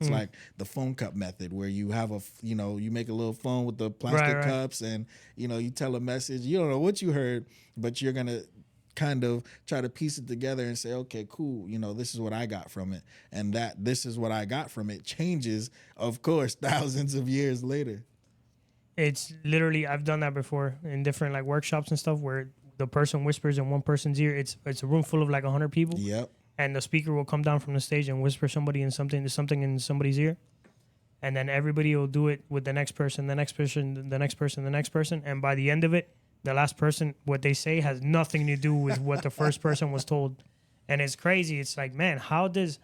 It's like the phone cup method where you have you make a little phone with the plastic Right. cups and, you tell a message. You don't know what you heard, but you're going to kind of try to piece it together and say, okay, cool. This is what I got from it. And this is what I got from it changes, of course, thousands of years later. It's literally, I've done that before in different like workshops and stuff where the person whispers in one person's ear. It's a room full of like 100 people. Yep. And the speaker will come down from the stage and whisper something in somebody's ear, and then everybody will do it with the next person, the next person, the next person, the next person, and by the end of it, the last person, what they say has nothing to do with what the first person was told, and it's crazy. It's like, man, how does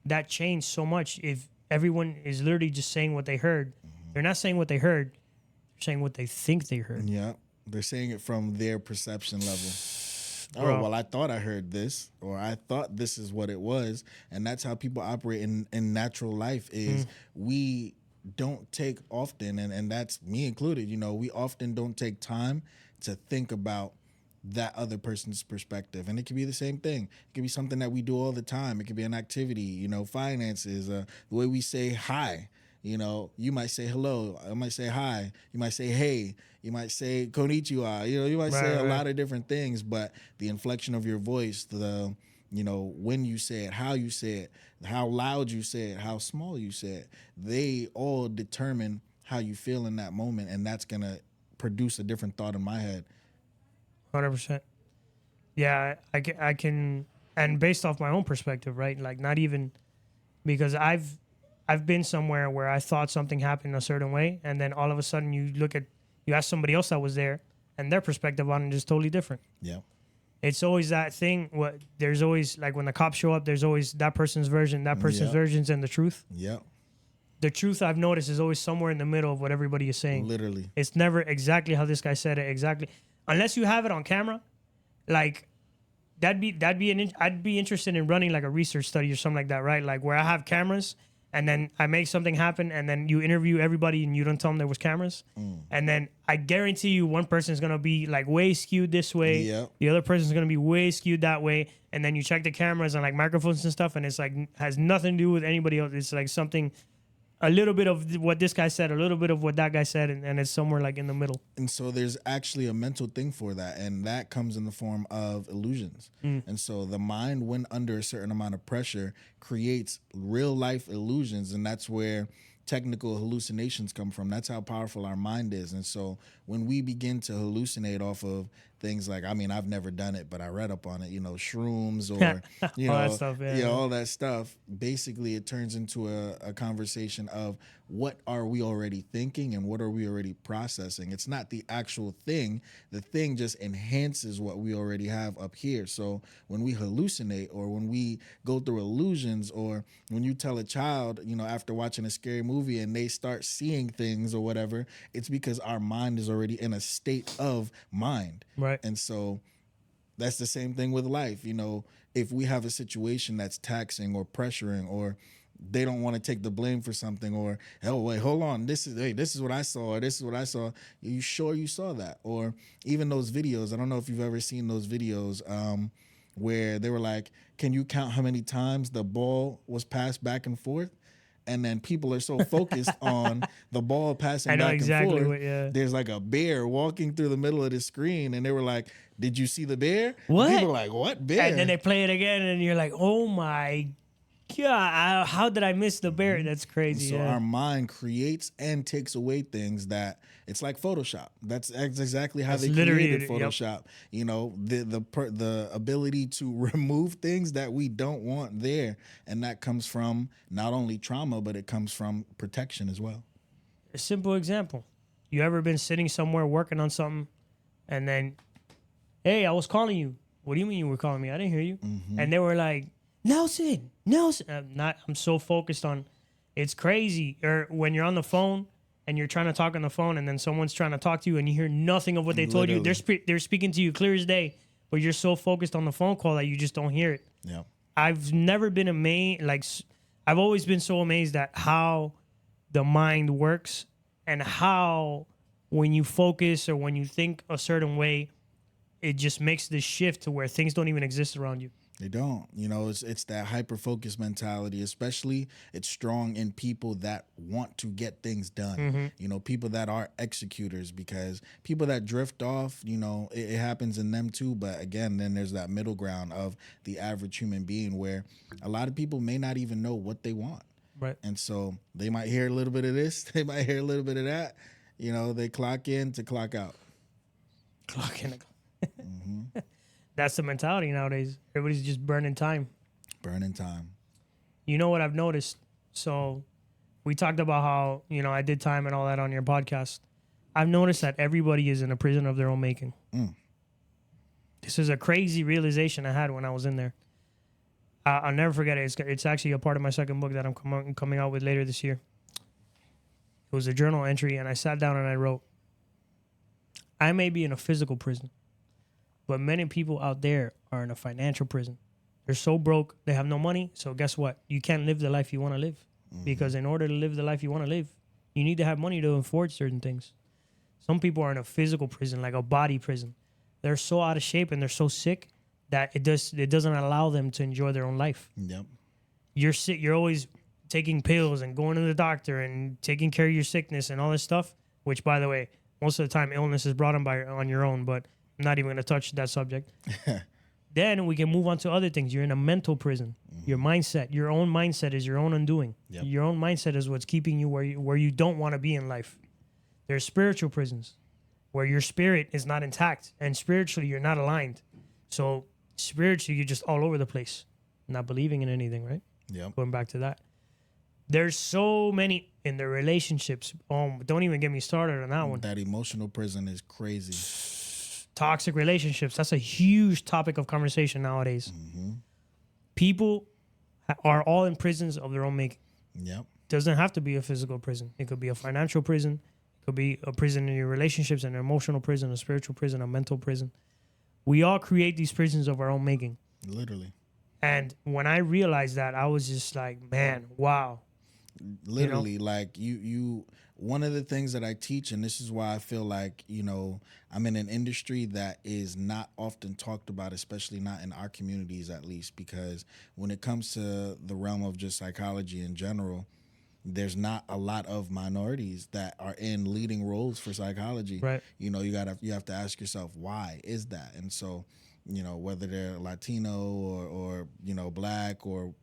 that change so much if everyone is literally just saying what they heard? They're not saying what they heard; they're saying what they think they heard. Yeah. They're saying it from their perception level. Bro. Oh, well, I thought I heard this, or I thought this is what it was. And that's how people operate in natural life is we don't take often, and that's me included, we often don't take time to think about that other person's perspective. And it could be the same thing. It could be something that we do all the time. It could be an activity, finances, the way we say hi. You might say hello. I might say hi. You might say hey. You might say konnichiwa. You might say a lot of different things, but the inflection of your voice, the when you say it, how you say it, how loud you say it, how small you say it, they all determine how you feel in that moment, and that's gonna produce a different thought in my head. 100%. Yeah, I can, and based off my own perspective, right? Like not even because I've been somewhere where I thought something happened a certain way, and then all of a sudden you ask somebody else that was there, and their perspective on it is totally different. Yeah. It's always that thing. There's always like when the cops show up, there's always that person's version, versions, and the truth. Yeah. The truth I've noticed is always somewhere in the middle of what everybody is saying. Literally. It's never exactly how this guy said it exactly, unless you have it on camera. Like I'd be interested in running like a research study or something like that, right? Like where I have cameras and then I make something happen and then you interview everybody and you don't tell them there was cameras. And then I guarantee you one person is going to be like way skewed this way. Yep. The other person is going to be way skewed that way. And then you check the cameras and like microphones and stuff and it's like has nothing to do with anybody else. It's like something, a little bit of what this guy said, a little bit of what that guy said, and it's somewhere like in the middle. And so there's actually a mental thing for that, and that comes in the form of illusions. And so the mind, when under a certain amount of pressure, creates real life illusions, and that's where technical hallucinations come from. That's how powerful our mind is. And so when we begin to hallucinate off of things like, I mean, I've never done it, but I read up on it, shrooms or, all that stuff, all that stuff. Basically, it turns into a conversation of what are we already thinking and what are we already processing. It's not the actual thing. The thing just enhances what we already have up here. So when we hallucinate or when we go through illusions or when you tell a child, after watching a scary movie and they start seeing things or whatever, it's because our mind is already in a state of mind. Right. And so that's the same thing with life. If we have a situation that's taxing or pressuring or they don't want to take the blame for something or, oh, wait, hold on. This is what I saw. Or this is what I saw. You sure you saw that? Or even those videos. I don't know if you've ever seen those videos where they were like, can you count how many times the ball was passed back and forth? And then people are so focused on the ball passing back exactly and forth. yeah. There's like a bear walking through the middle of the screen, and they were like, "Did you see the bear?" What? And people were like, "What bear?" And then they play it again, and you're like, "Oh my God, how did I miss the bear?" That's crazy. So our mind creates and takes away things that it's like Photoshop. That's exactly how they created Photoshop. Yep. The ability to remove things that we don't want there, and that comes from not only trauma, but it comes from protection as well. A simple example: you ever been sitting somewhere working on something, and then, hey, I was calling you. What do you mean you were calling me? I didn't hear you. And they were like, Nelson. I'm so focused on, it's crazy. Or when you're on the phone and you're trying to talk on the phone and then someone's trying to talk to you and you hear nothing of what they told you. They're speaking to you clear as day, but you're so focused on the phone call that you just don't hear it. Yeah. I've never been amazed. I've always been so amazed at how the mind works and how when you focus or when you think a certain way, it just makes this shift to where things don't even exist around you. They don't. It's that hyper focused mentality, especially it's strong in people that want to get things done. People that are executors, because people that drift off, it happens in them too. But again, then there's that middle ground of the average human being where a lot of people may not even know what they want. Right. And so they might hear a little bit of this, they might hear a little bit of that. They clock in to clock out. Clock in. That's the mentality nowadays. Everybody's just burning time. Burning time. You know what I've noticed? So we talked about how, I did time and all that on your podcast. I've noticed that everybody is in a prison of their own making. This is a crazy realization I had when I was in there. I'll never forget it. It's actually a part of my second book that I'm coming out with later this year. It was a journal entry, and I sat down and I wrote, I may be in a physical prison, but many people out there are in a financial prison. They're so broke, they have no money. So guess what? You can't live the life you want to live. Because in order to live the life you want to live, you need to have money to afford certain things. Some people are in a physical prison, like a body prison. They're so out of shape and they're so sick that it doesn't allow them to enjoy their own life. Yep. You're sick. You're always taking pills and going to the doctor and taking care of your sickness and all this stuff, which, by the way, most of the time illness is brought on your own, but I'm not even going to touch that subject. Then we can move on to other things. You're in a mental prison. Your mindset, your own mindset is your own undoing. Yep. Your own mindset is what's keeping you where you don't want to be in life. There's spiritual prisons where your spirit is not intact and spiritually you're not aligned. So spiritually you're just all over the place, not believing in anything, right? Yep. Going back to that. There's so many in the relationships. Don't even get me started on that one. That emotional prison is crazy. Toxic relationships. That's a huge topic of conversation nowadays. People are all in prisons of their own making. Yep. Doesn't have to be a physical prison. It could be a financial prison. It could be a prison in your relationships, an emotional prison, a spiritual prison, a mental prison. We all create these prisons of our own making. Literally. And when I realized that, I was just like, man, wow. Literally, like you one of the things that I teach, and this is why I feel like, I'm in an industry that is not often talked about, especially not in our communities, at least, because when it comes to the realm of just psychology in general, there's not a lot of minorities that are in leading roles for psychology. Right. You have to ask yourself, why is that? And so, whether they're Latino or Black or,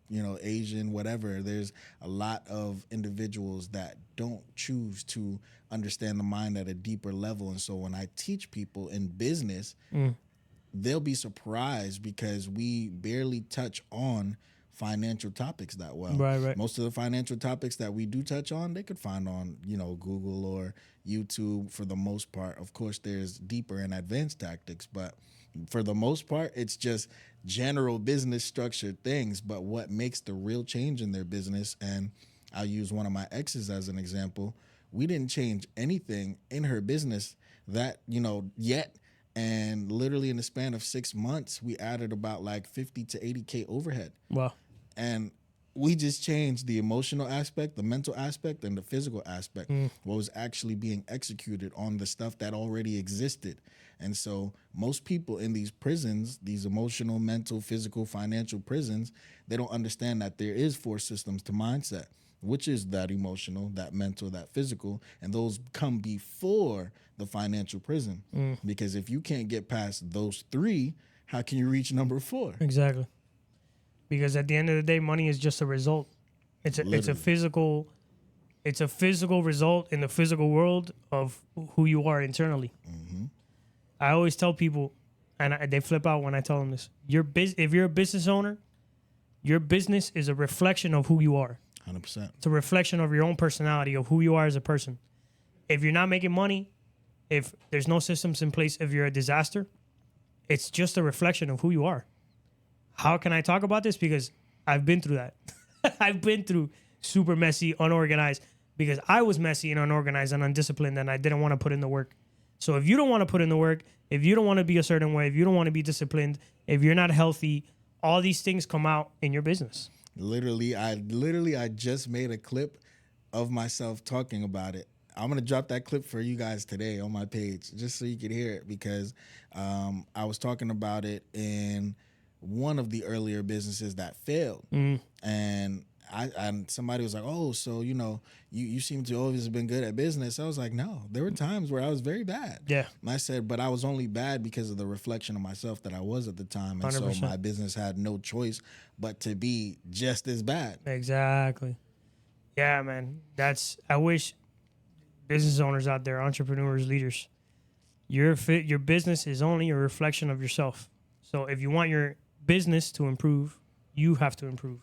Asian, whatever, there's a lot of individuals that don't choose to understand the mind at a deeper level. And so when I teach people in business, they'll be surprised because we barely touch on financial topics that well. Right. Most of the financial topics that we do touch on, they could find on, Google or YouTube for the most part. Of course, there's deeper and advanced tactics, but for the most part, it's just general business structured things. But what makes the real change in their business, and I'll use one of my exes as an example, we didn't change anything in her business that, yet. And literally in the span of 6 months, we added about like 50 to 80K overhead. Wow. And we just changed the emotional aspect, the mental aspect, and the physical aspect, what was actually being executed on the stuff that already existed. And so most people in these prisons, these emotional, mental, physical, financial prisons, they don't understand that there is 4 systems to mindset, which is that emotional, that mental, that physical, and those come before the financial prison. Because if you can't get past those 3, how can you reach number 4? Exactly. Because at the end of the day, money is just a result. It's a physical result in the physical world of who you are internally. I always tell people, and they flip out when I tell them this. If you're a business owner, your business is a reflection of who you are. 100%. It's a reflection of your own personality, of who you are as a person. If you're not making money, if there's no systems in place, if you're a disaster, it's just a reflection of who you are. How can I talk about this? Because I've been through that. I've been through super messy, unorganized, because I was messy and unorganized and undisciplined and I didn't want to put in the work. So if you don't want to put in the work, if you don't want to be a certain way, if you don't want to be disciplined, if you're not healthy, all these things come out in your business. I just made a clip of myself talking about it. I'm going to drop that clip for you guys today on my page just so you can hear it, because I was talking about it in one of the earlier businesses that failed. And somebody was like, oh, so, you seem to always have been good at business. I was like, no, there were times where I was very bad. Yeah. And I said, but I was only bad because of the reflection of myself that I was at the time. And 100%. so my business had no choice but to be just as bad. Exactly. Yeah, man. I wish business owners out there, entrepreneurs, leaders, your business is only a reflection of yourself. So if you want your business to improve, you have to improve.